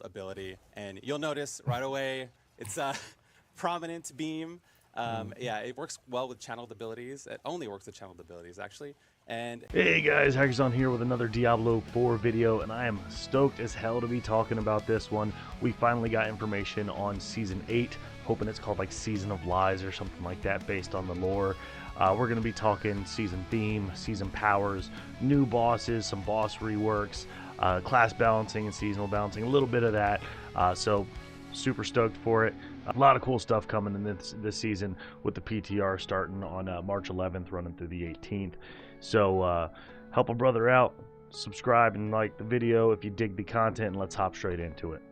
ability, and you'll notice right away it's a prominent beam. Yeah, it works well with channeled abilities. It only works with channeled abilities, actually. And Hey guys, Hackerson here with another Diablo 4 video, and I am stoked as hell to be talking about this one. We finally got information on Season 8, hoping it's called like Season of Lies or something like that based on the lore. We're going to be talking season theme, season powers, new bosses, some boss reworks, class balancing and seasonal balancing, a little bit of that. So super stoked for it. A lot of cool stuff coming in this season with the PTR starting on March 11th, running through the 18th. So help a brother out, subscribe and like the video if you dig the content, and let's hop straight into it.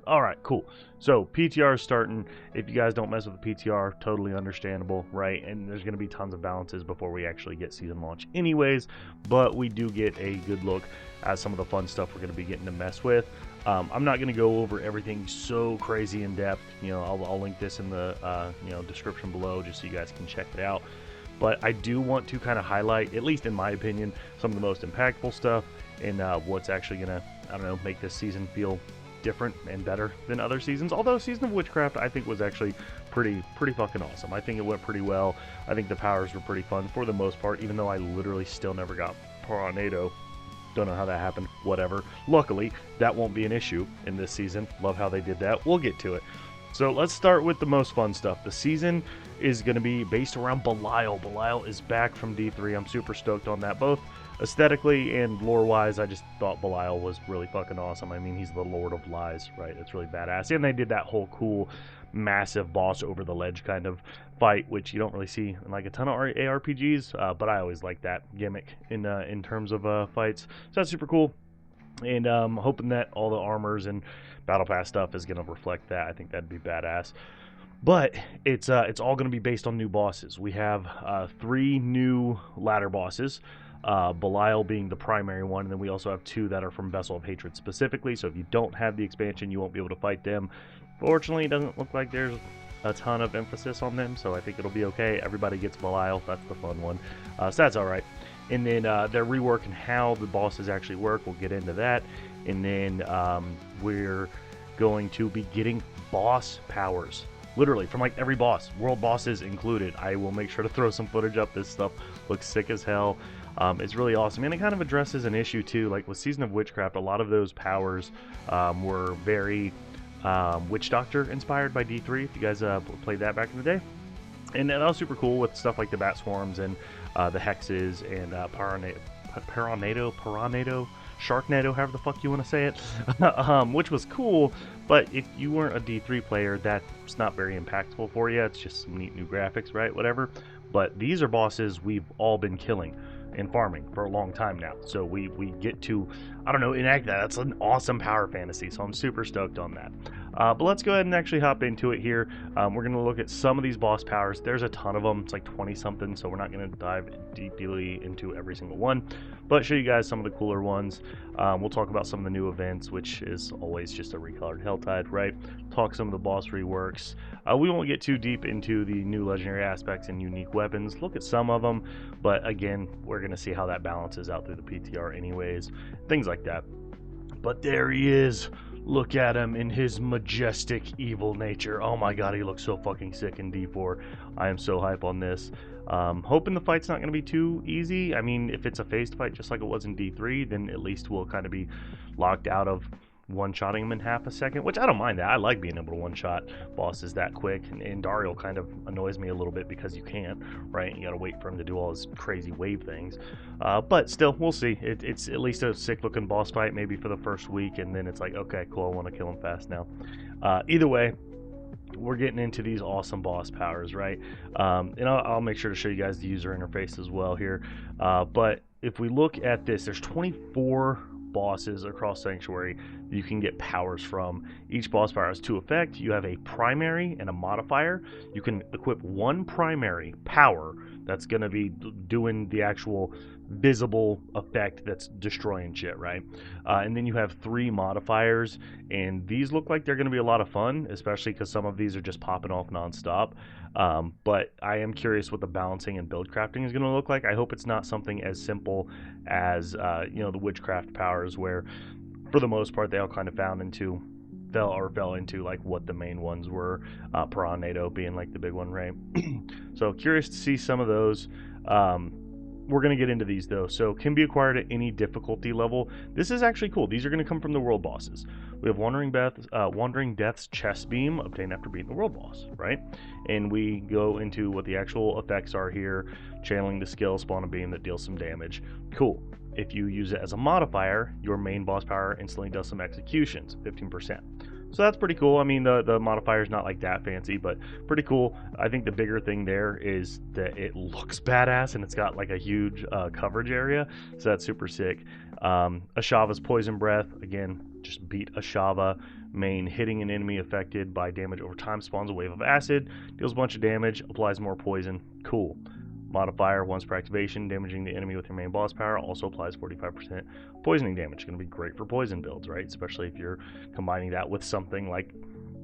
All right, cool. So PTR is starting. If you guys don't mess with the PTR, totally understandable, right? And there's going to be tons of balances before we actually get season launch anyways, but we do get a good look at some of the fun stuff we're going to be getting to mess with. I'm not going to go over everything so crazy in depth. You know, I'll link this in the description below just so you guys can check it out. But I do want to kind of highlight, at least in my opinion, some of the most impactful stuff and what's actually going to, I don't know, make this season feel different and better than other seasons. Although Season of Witchcraft, I think, was actually pretty fucking awesome. I think it went pretty well. I think the powers were pretty fun for the most part, even though I literally still never got Tornado. Don't know how that happened. Whatever. Luckily, that won't be an issue in this season. Love how they did that. We'll get to it. So let's start with the most fun stuff. The season is going to be based around Belial. Belial is back from D3. I'm super stoked on that. Both aesthetically and lore-wise, I just thought Belial was really fucking awesome. I mean, he's the Lord of Lies, right? It's really badass. And they did that whole cool, massive boss over the ledge kind of fight, which you don't really see in like a ton of ARPGs, but I always like that gimmick in terms of fights. So that's super cool. And hoping that all the armors and battle pass stuff is going to reflect that. I think that'd be badass. But it's all going to be based on new bosses. We have 3 new ladder bosses, Belial being the primary one, and then we also have 2 that are from Vessel of Hatred specifically. So if you don't have the expansion, you won't be able to fight them. Fortunately, it doesn't look like there's a ton of emphasis on them, so I think it'll be okay. Everybody gets Belial. That's the fun one. So that's all right. And then they're reworking how the bosses actually work. We'll get into that. And then we're going to be getting boss powers. Literally, from like every boss. World bosses included. I will make sure to throw some footage up. This stuff looks sick as hell. It's really awesome. And it kind of addresses an issue too. Like with Season of Witchcraft, a lot of those powers were very Witch Doctor inspired by D3. If you guys played that back in the day. And that was super cool with stuff like the Bat Swarms and the Hexes and Piranado, Sharknado, however the fuck you want to say it, which was cool. But if you weren't a D3 player, that's not very impactful for you. It's just some neat new graphics, right? Whatever. But these are bosses we've all been killing and farming for a long time now. So we get to, I don't know, enact that. That's an awesome power fantasy. So I'm super stoked on that. But let's go ahead and actually hop into it here. We're going to look at some of these boss powers. There's a ton of them. It's like 20 something. So we're not going to dive deeply into every single one, but show you guys some of the cooler ones. We'll talk about some of the new events, which is always just a recolored Helltide, right? Talk some of the boss reworks. We won't get too deep into the new legendary aspects and unique weapons. Look at some of them, but again, we're going to see how that balances out through the PTR anyways. Things like that. But there he is. Look at him in his majestic evil nature. Oh my god, he looks so fucking sick in D4. I am so hype on this. Hoping the fight's not going to be too easy. I mean, if it's a phased fight just like it was in D3, then at least we'll kind of be locked out of one-shotting him in half a second, which I don't mind that. I like being able to one-shot bosses that quick, and Dariel kind of annoys me a little bit because you can't, right? You gotta wait for him to do all his crazy wave things. But still, we'll see. It's at least a sick-looking boss fight, maybe for the first week, and then it's like, okay, cool, I want to kill him fast now. Either way, we're getting into these awesome boss powers, right? And I'll make sure to show you guys the user interface as well here. But if we look at this, there's 24 bosses across Sanctuary you can get powers from. Each boss power has 2 effects. You have a primary and a modifier. You can equip one primary power that's going to be doing the actual visible effect that's destroying shit, right? And then you have 3 modifiers, and these look like they're going to be a lot of fun, especially because some of these are just popping off nonstop. But I am curious what the balancing and build crafting is going to look like. I hope it's not something as simple as the witchcraft powers, where for the most part they all kind of found into fell into like what the main ones were, Piranado being like the big one, right? So curious to see some of those. We're going to get into these though. So can be acquired at any difficulty level. This is actually cool. These are going to come from the world bosses. We have Wandering Death's chest beam obtained after beating the world boss, right? And we go into what the actual effects are here. Channeling the skill, spawn a beam that deals some damage. Cool. If you use it as a modifier, your main boss power instantly does some executions, 15%. So that's pretty cool. I mean, the modifier is not like that fancy, but pretty cool. I think the bigger thing there is that it looks badass and it's got like a huge coverage area. So that's super sick. Ashava's Poison Breath. Again, just beat Ashava. Main, hitting an enemy affected by damage over time spawns a wave of acid. Deals a bunch of damage. Applies more poison. Cool. Modifier, once per activation, damaging the enemy with your main boss power, also applies 45% poisoning damage. Going to be great for poison builds, right? Especially if you're combining that with something like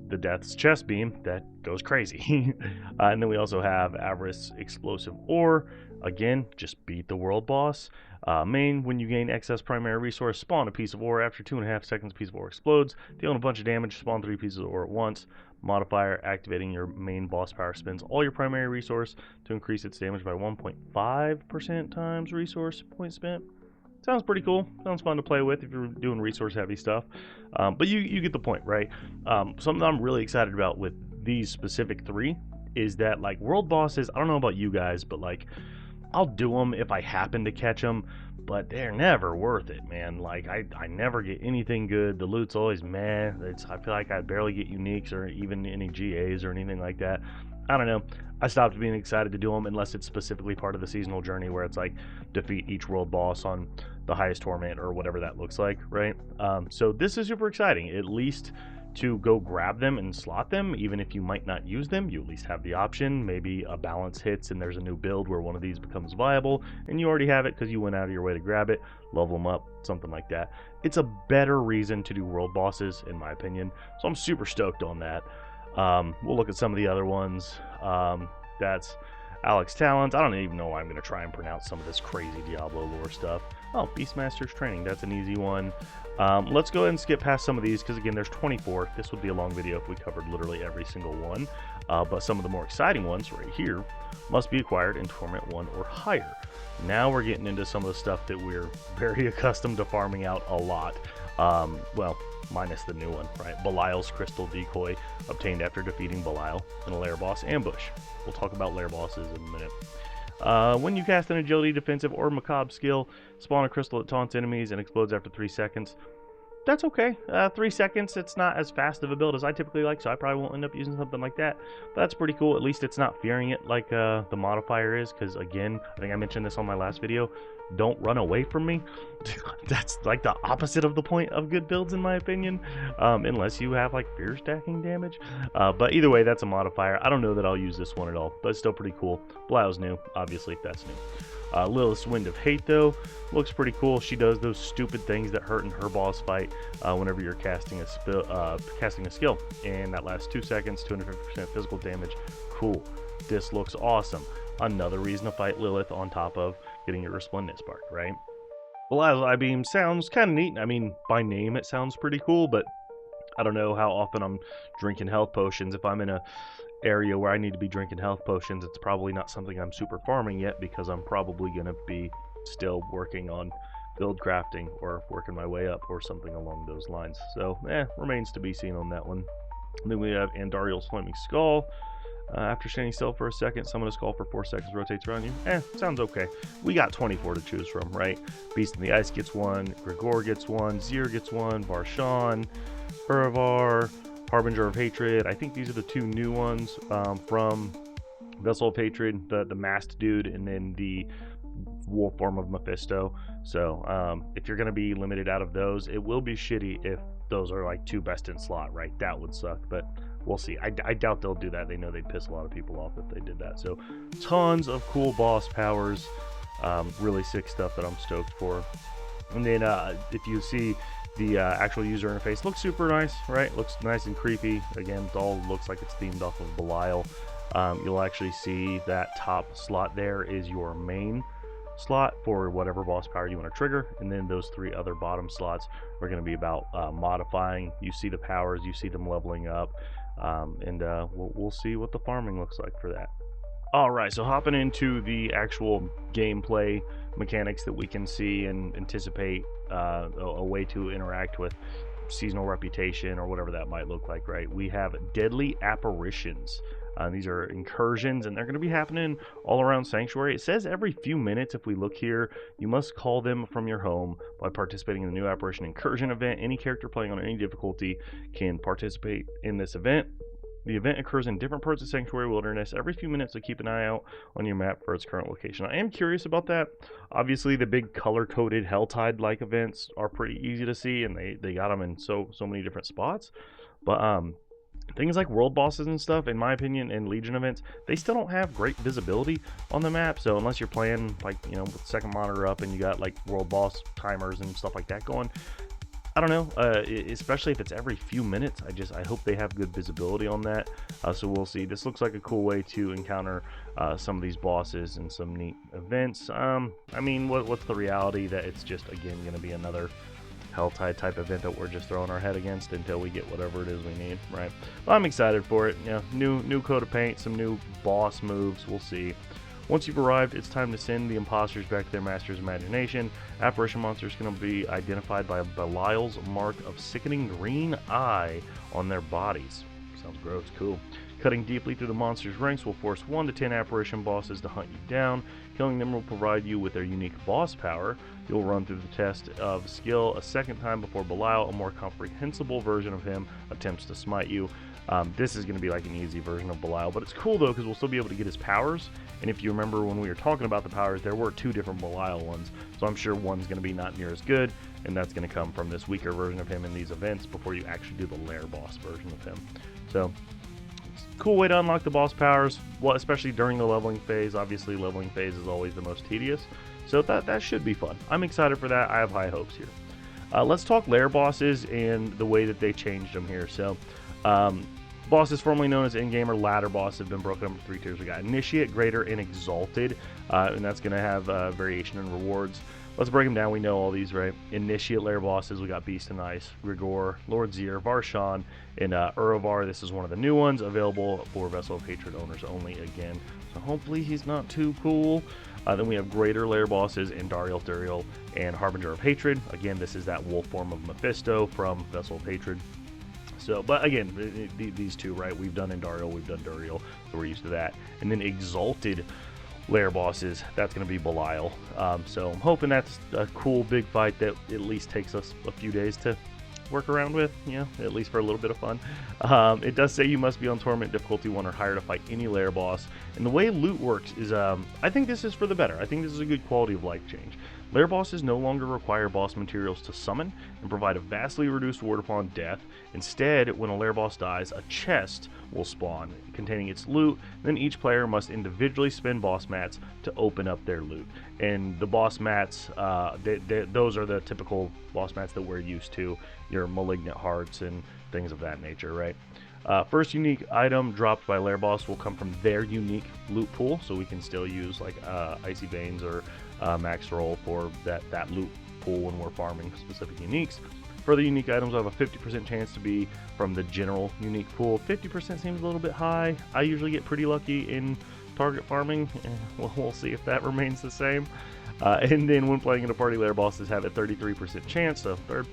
the Death's chest beam that goes crazy. And then we also have Avarice Explosive Ore. Again, just beat the world boss. Main, when you gain excess primary resource, spawn a piece of ore. After 2.5 seconds, a piece of ore explodes, dealing a bunch of damage. Spawn 3 pieces of ore at once. Modifier, activating your main boss power, spends all your primary resource to increase its damage by 1.5% times resource point spent. Sounds pretty cool. Sounds fun to play with if you're doing resource heavy stuff. But you get the point, right? Something I'm really excited about with these specific 3 is that, like, world bosses, I don't know about you guys, but like, I'll do them if I happen to catch them, but they're never worth it, man. Like, I never get anything good. The loot's always meh. I feel like I barely get uniques or even any GAs or anything like that. I don't know. I stopped being excited to do them unless it's specifically part of the seasonal journey where it's like defeat each world boss on the highest torment or whatever that looks like, right? So this is super exciting. At least to go grab them and slot them, even if you might not use them, you at least have the option. Maybe a balance hits and there's a new build where one of these becomes viable and you already have it because you went out of your way to grab it, level them up, something like that. It's a better reason to do world bosses, in my opinion. So I'm super stoked on that. We'll look at some of the other ones. That's Alex Talons. I don't even know why I'm going to try and pronounce some of this crazy Diablo lore stuff. Oh, Beastmaster's Training. That's an easy one. Let's go ahead and skip past some of these because, again, there's 24. This would be a long video if we covered literally every single one. But some of the more exciting ones right here must be acquired in Torment 1 or higher. Now we're getting into some of the stuff that we're very accustomed to farming out a lot. Well, minus the new one, right? Belial's Crystal Decoy, obtained after defeating Belial in a lair boss ambush. We'll talk about lair bosses in a minute. When you cast an agility, defensive, or macabre skill, spawn a crystal that taunts enemies and explodes after 3 seconds. That's okay. 3 seconds, it's not as fast of a build as I typically like, so I probably won't end up using something like that. But that's pretty cool. At least it's not fearing it like the modifier is, because, again, I think I mentioned this on my last video, don't run away from me. That's like the opposite of the point of good builds, in my opinion, unless you have like fear stacking damage. But either way, that's a modifier. I don't know that I'll use this one at all, but it's still pretty cool. Belial's new, obviously, that's new. Lilith's Wind of Hate, though, looks pretty cool. She does those stupid things that hurt in her boss fight whenever you're casting a skill, and that lasts 2 seconds, 250% physical damage. Cool. This looks awesome. Another reason to fight Lilith on top of getting your Resplendent Spark, right? Belial's Eye Beam sounds kind of neat. I mean, by name it sounds pretty cool, but I don't know how often I'm drinking health potions. If I'm in a area where I need to be drinking health potions, it's probably not something I'm super farming yet, because I'm probably going to be still working on build crafting or working my way up or something along those lines. So, remains to be seen on that one. And then we have Andariel's Flaming Skull. After standing still for a second, summon a skull for 4 seconds, rotates around you. Sounds okay. We got 24 to choose from, right? Beast in the Ice gets one, Grigor gets one, Zir gets one, Varshan, Uravar, Harbinger of Hatred. I think these are the 2 new ones from Vessel of Hatred, the masked dude, and then the wolf form of Mephisto. So if you're going to be limited out of those, it will be shitty if those are like 2 best in slot, right? That would suck, but we'll see. I doubt they'll do that. They know they'd piss a lot of people off if they did that. So tons of cool boss powers. Really sick stuff that I'm stoked for. And then if you see the actual user interface, looks super nice, right? Looks nice and creepy. Again, it all looks like it's themed off of Belial. You'll actually see that top slot there is your main slot for whatever boss power you want to trigger, and then those 3 other bottom slots are going to be about modifying. You see the powers, you see them leveling up, and we'll see what the farming looks like for that. All right, so hopping into the actual gameplay mechanics that we can see and anticipate a way to interact with seasonal reputation or whatever that might look like, right? We have deadly apparitions. These are incursions, and they're going to be happening all around Sanctuary. It says every few minutes. If we look here, you must call them from your home by participating in the new apparition incursion event. Any character playing on any difficulty can participate in this event. The event occurs in different parts of Sanctuary Wilderness every few minutes, so keep an eye out on your map for its current location. I am curious about that. Obviously, the big color-coded Helltide-like events are pretty easy to see, and they got them in so many different spots. But things like world bosses and stuff, in my opinion, and Legion events, they still don't have great visibility on the map. So unless you're playing, like, you know, with second monitor up and you got like world boss timers and stuff like that going, I don't know, especially if it's every few minutes. I hope they have good visibility on that. So we'll see. This looks like a cool way to encounter some of these bosses and some neat events. I mean, what's the reality that it's just, again, going to be another Helltide type event that we're just throwing our head against until we get whatever it is we need, right? But I'm excited for it. You know, new coat of paint, some new boss moves. We'll see. Once you've arrived, it's time to send the imposters back to their master's imagination. Apparition monsters can be identified by Belial's mark of sickening green eye on their bodies. Sounds gross. Cool. Cutting deeply through the monster's ranks will force 1 to 10 apparition bosses to hunt you down. Killing them will provide you with their unique boss power. You'll run through the test of skill a second time before Belial, a more comprehensible version of him, attempts to smite you. This is going to be like an easy version of Belial, but it's cool though because we'll still be able to get his powers. And if you remember when we were talking about the powers, there were 2 different Belial ones, so I'm sure one's going to be not near as good, and that's going to come from this weaker version of him in these events before you actually do the lair boss version of him. So, cool way to unlock the boss powers, well, especially during the leveling phase. Obviously, leveling phase is always the most tedious, so that should be fun. I'm excited for that. I have high hopes here. Let's talk lair bosses and the way that they changed them here. So, bosses formerly known as in-game or ladder boss have been broken up into 3 tiers. We got Initiate, Greater, and Exalted, and that's going to have variation in rewards. Let's break them down. We know all these, right? Initiate lair bosses, we got Beast and Ice, Grigor, Lord Zir, Varshan, and Urovar. This is one of the new ones, available for Vessel of Hatred owners only again. So hopefully he's not too cool. Then we have Greater lair bosses, Andariel, Duriel, and Harbinger of Hatred. Again, this is that wolf form of Mephisto from Vessel of Hatred. So, but again, these 2, right? We've done Andariel, we've done Duriel, so we're used to that. And then Exalted lair bosses, that's going to be Belial. So I'm hoping that's a cool big fight that at least takes us a few days to work around with, you know, at least for a little bit of fun. It does say you must be on Torment difficulty 1 or higher to fight any lair boss. And the way loot works is, I think this is for the better. I think this is a good quality of life change. Lair bosses no longer require boss materials to summon and provide a vastly reduced ward upon death. Instead, when a lair boss dies, a chest will spawn containing its loot. Then each player must individually spend boss mats to open up their loot. And the boss mats, those are the typical boss mats that we're used to, your Malignant Hearts and things of that nature, right? First unique item dropped by lair boss will come from their unique loot pool, so we can still use like Icy Veins or Max Roll for that loot pool when we're farming specific uniques. Further unique items will have a 50% chance to be from the general unique pool. 50% seems a little bit high. I usually get pretty lucky in target farming. We'll see if that remains the same. And then when playing in a party, lair bosses have a 33% chance, so third,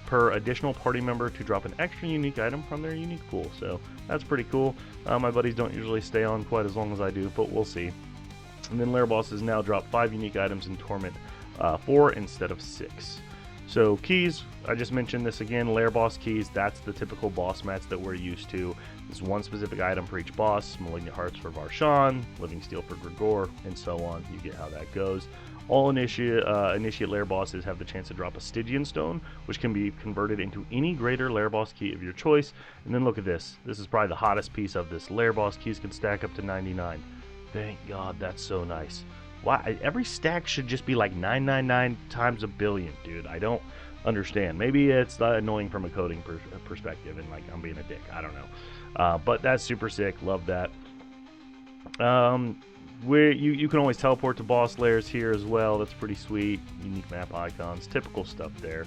per additional party member to drop an extra unique item from their unique pool. So that's pretty cool. My buddies don't usually stay on quite as long as I do, but we'll see. And then lair bosses now drop 5 unique items in Torment 4 instead of 6. So keys, I just mentioned this again, lair boss keys, that's the typical boss mats that we're used to. There's 1 specific item for each boss, Malignant Hearts for Varshan, Living Steel for Grigor, and so on. You get how that goes. All initiate lair bosses have the chance to drop a Stygian Stone, which can be converted into any greater lair boss key of your choice. And then look at this. This is probably the hottest piece of this. Lair boss keys can stack up to 99. Thank God, that's so nice. Why? Every stack should just be like 999 times a billion, dude. I don't understand. Maybe it's annoying from a coding perspective and like I'm being a dick. I don't know. But that's super sick. Love that. Where you can always teleport to boss layers here as well. That's pretty sweet. Unique map icons, typical stuff there.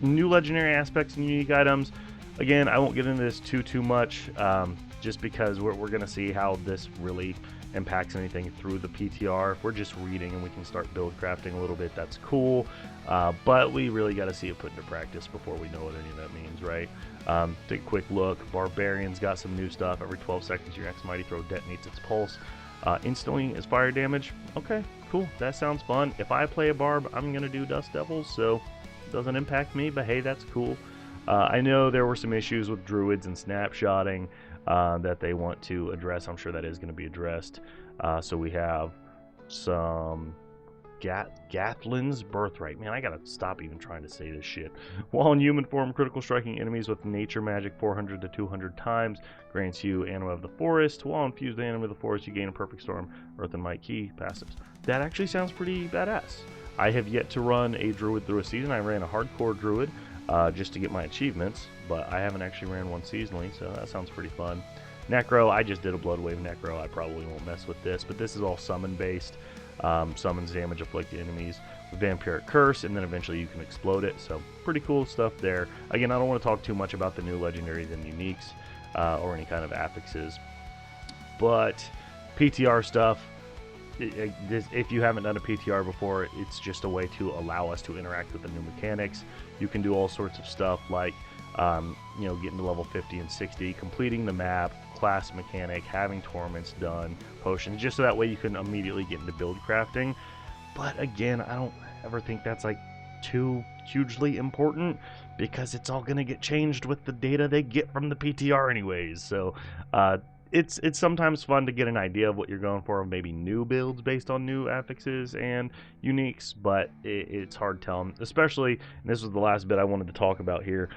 New legendary aspects and unique items. Again, I won't get into this too much, just because we're going to see how this really impacts anything through the PTR. If we're just reading and we can start build crafting a little bit, that's cool. But we really got to see it put into practice before we know what any of that means, right? Take a quick look. Barbarian's got some new stuff. Every 12 seconds, your X Mighty Throw detonates its pulse. Instantly as fire damage. Okay, cool. That sounds fun. If I play a Barb, I'm going to do Dust Devils, so it doesn't impact me, but hey, that's cool. I know there were some issues with druids and snapshotting that they want to address. I'm sure that is going to be addressed. So we have some Gathlin's Birthright. Man, I gotta stop even trying to say this shit. While in human form, critical striking enemies with nature magic 400 to 200 times grants you Anima of the Forest. While infused Anima of the Forest, you gain a Perfect Storm, Earth and Might Key passives. That actually sounds pretty badass. I have yet to run a druid through a season. I ran a hardcore druid just to get my achievements, but I haven't actually ran one seasonally, so that sounds pretty fun. Necro, I just did a Bloodwave Necro. I probably won't mess with this, but this is all summon based. Summons damage afflicted enemies with Vampiric Curse, and then eventually you can explode it. So pretty cool stuff there. Again, I don't want to talk too much about the new legendaries and uniques or any kind of affixes, but PTR stuff. If you haven't done a PTR before, it's just a way to allow us to interact with the new mechanics. You can do all sorts of stuff like getting to level 50 and 60, completing the map, class mechanic, having torments done, potions, just so that way you can immediately get into build crafting. But again, I don't ever think that's like too hugely important, because it's all going to get changed with the data they get from the PTR anyways. So it's sometimes fun to get an idea of what you're going for, maybe new builds based on new affixes and uniques, but it's hard telling, especially, and this was the last bit I wanted to talk about here,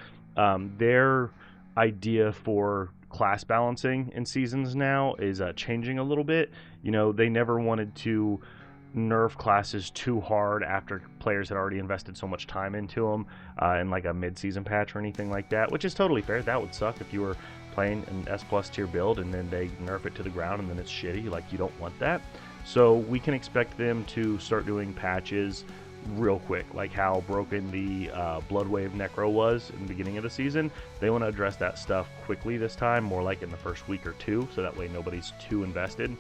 their idea for class balancing in seasons now is changing a little bit. They never wanted to nerf classes too hard after players had already invested so much time into them in like a mid-season patch or anything like that, which is totally fair. That would suck if you were playing an S+ tier build and then they nerf it to the ground and then it's shitty. Like, you don't want that. So we can expect them to start doing patches real quick, like how broken the Bloodwave Necro was in the beginning of the season. They want to address that stuff quickly this time, more like in the first week or two, so that way nobody's too invested.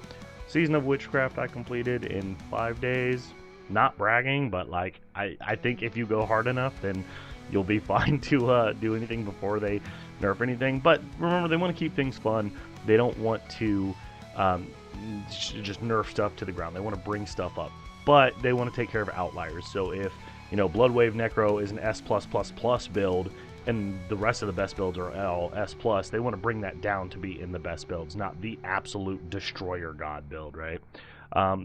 Season of Witchcraft I completed in 5 days. Not bragging, but like I think if you go hard enough, then you'll be fine to do anything before they nerf anything. But remember, they want to keep things fun. They don't want to just nerf stuff to the ground. They want to bring stuff up, but they want to take care of outliers. So if Bloodwave Necro is an S+++ build and the rest of the best builds are all S+, they want to bring that down to be in the best builds, not the absolute destroyer god build, right?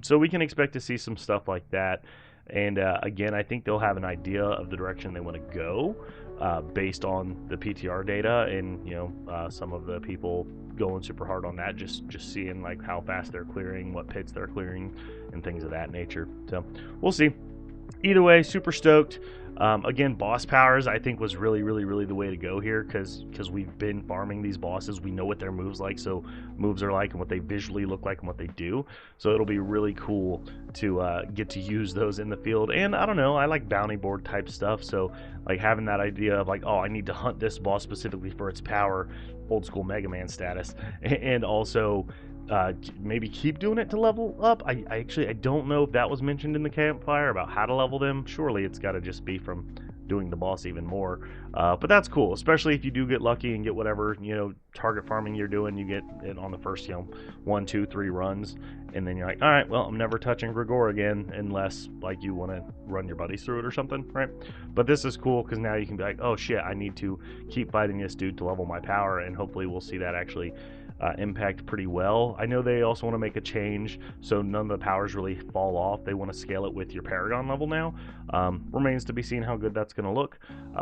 So we can expect to see some stuff like that. And again, I think they'll have an idea of the direction they want to go based on the PTR data and some of the people going super hard on that, just seeing like how fast they're clearing, what pits they're clearing, and things of that nature. So we'll see. Either way, super stoked. Again, boss powers I think was really the way to go here, because we've been farming these bosses. We know what their moves are like and what they visually look like and what they do. So it'll be really cool to get to use those in the field. And I don't know, I like bounty board type stuff, so like having that idea of like, oh, I need to hunt this boss specifically for its power, old school Mega Man status, and also maybe keep doing it to level up. I don't know if that was mentioned in the campfire about how to level them. Surely it's got to just be from doing the boss even more. But that's cool, especially if you do get lucky and get whatever target farming you're doing. You get it on the first 1, 2, 3 runs, and then you're like, all right, well, I'm never touching Grigor again unless like you want to run your buddies through it or something, right? But this is cool because now you can be like, oh shit, I need to keep fighting this dude to level my power, and hopefully we'll see that actually impact pretty well. I know they also want to make a change so none of the powers really fall off. They want to scale it with your Paragon level now. Remains to be seen how good that's going to look,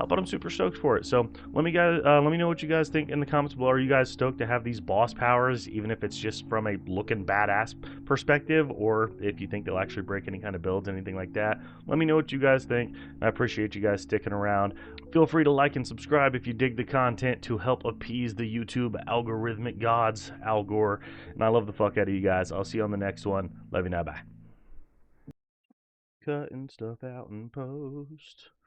but I'm super stoked for it. So let me know what you guys think in the comments below. Are you guys stoked to have these boss powers, even if it's just from a looking badass perspective, or if you think they'll actually break any kind of builds, anything like that? Let me know what you guys think. I appreciate you guys sticking around. Feel free to like and subscribe if you dig the content to help appease the YouTube algorithmic gods. gods, Al Gore, and I love the fuck out of you guys. I'll see you on the next one. Love you now. Bye. Cutting stuff out in post.